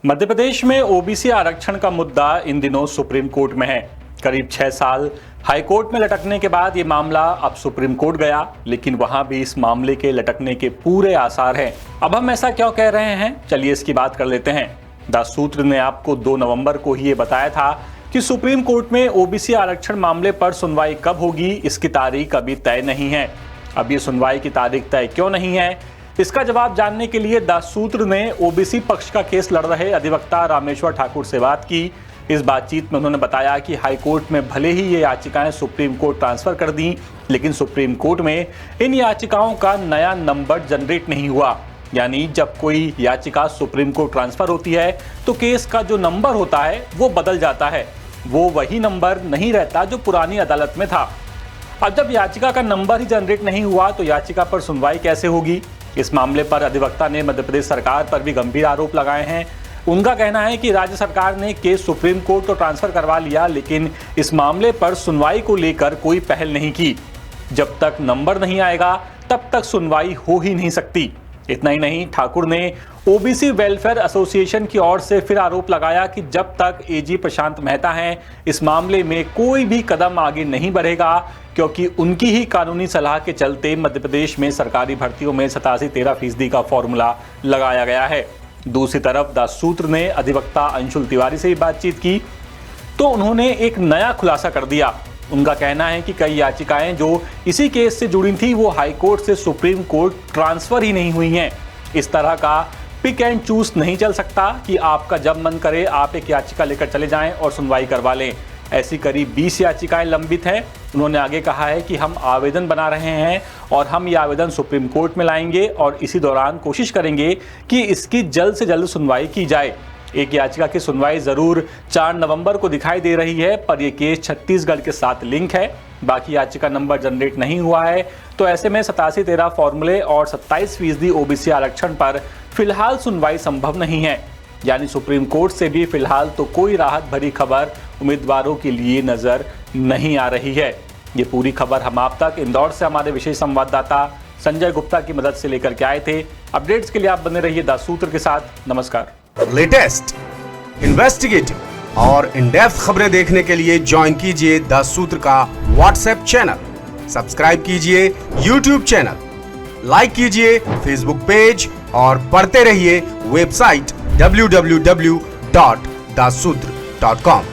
मध्य प्रदेश में ओबीसी आरक्षण का मुद्दा इन दिनों सुप्रीम कोर्ट में है। करीब 6 साल हाई कोर्ट में लटकने के बाद ये मामला अब सुप्रीम कोर्ट गया, लेकिन वहां भी इस मामले के लटकने के पूरे आसार हैं। अब हम ऐसा क्यों कह रहे हैं, चलिए इसकी बात कर लेते हैं। दास सूत्र ने आपको 2 नवंबर को ही ये बताया था कि सुप्रीम कोर्ट में ओबीसी आरक्षण मामले पर सुनवाई कब होगी, इसकी तारीख अभी तय नहीं है। अब ये सुनवाई की तारीख तय क्यों नहीं है, इसका जवाब जानने के लिए दास सूत्र ने ओबीसी पक्ष का केस लड़ रहे अधिवक्ता रामेश्वर ठाकुर से बात की। इस बातचीत में उन्होंने बताया कि हाई कोर्ट में भले ही ये याचिकाएं सुप्रीम कोर्ट ट्रांसफर कर दी, लेकिन सुप्रीम कोर्ट में इन याचिकाओं का नया नंबर जनरेट नहीं हुआ। यानी जब कोई याचिका सुप्रीम कोर्ट ट्रांसफर होती है तो केस का जो नंबर होता है वो बदल जाता है, वो वही नंबर नहीं रहता जो पुरानी अदालत में था। अब जब याचिका का नंबर ही जनरेट नहीं हुआ तो याचिका पर सुनवाई कैसे होगी। इस मामले पर अधिवक्ता ने मध्य प्रदेश सरकार पर भी गंभीर आरोप लगाए हैं। उनका कहना है कि राज्य सरकार ने केस सुप्रीम कोर्ट को ट्रांसफर करवा लिया, लेकिन इस मामले पर सुनवाई को लेकर कोई पहल नहीं की। जब तक नंबर नहीं आएगा तब तक सुनवाई हो ही नहीं सकती। इतना ही नहीं, ठाकुर ने ओबीसी वेलफेयर एसोसिएशन की ओर से फिर आरोप लगाया कि जब तक एजी प्रशांत मेहता हैं, इस मामले में कोई भी कदम आगे नहीं बढ़ेगा, क्योंकि उनकी ही कानूनी सलाह के चलते मध्य प्रदेश में सरकारी भर्तियों में 87-13% का फॉर्मूला लगाया गया है। दूसरी तरफ दास सूत्र ने अधिवक्ता अंशुल तिवारी से भी बातचीत की तो उन्होंने एक नया खुलासा कर दिया। उनका कहना है कि कई याचिकाएं जो इसी केस से जुड़ी थी वो हाई कोर्ट से सुप्रीम कोर्ट ट्रांसफर ही नहीं हुई हैं। इस तरह का पिक एंड चूज नहीं चल सकता कि आपका जब मन करे आप एक याचिका लेकर चले जाएं और सुनवाई करवा लें। ऐसी करीब 20 याचिकाएं लंबित हैं। उन्होंने आगे कहा है कि हम आवेदन बना रहे हैं और हम ये आवेदन सुप्रीम कोर्ट में लाएंगे और इसी दौरान कोशिश करेंगे कि इसकी जल्द से जल्द सुनवाई की जाए। एक याचिका की सुनवाई जरूर 4 नवंबर को दिखाई दे रही है, पर यह केस छत्तीसगढ़ के साथ लिंक है। बाकी याचिका नंबर जनरेट नहीं हुआ है, तो ऐसे में 87-13 फॉर्मूले और 27% ओबीसी आरक्षण पर फिलहाल सुनवाई संभव नहीं है। यानी सुप्रीम कोर्ट से भी फिलहाल तो कोई राहत भरी खबर उम्मीदवारों के लिए नजर नहीं आ रही है। ये पूरी खबर हम आप तक इंदौर से हमारे विशेष संवाददाता संजय गुप्ता की मदद से लेकर के आए थे। अपडेट्स के लिए आप बने रहिए दास सूत्र के साथ। नमस्कार। लेटेस्ट, इन्वेस्टिगेटिव और इन डेप्थ खबरें देखने के लिए ज्वाइन कीजिए दास सूत्र का व्हाट्सएप चैनल, सब्सक्राइब कीजिए यूट्यूब चैनल, लाइक कीजिए फेसबुक पेज और पढ़ते रहिए वेबसाइट www.dassutra.com।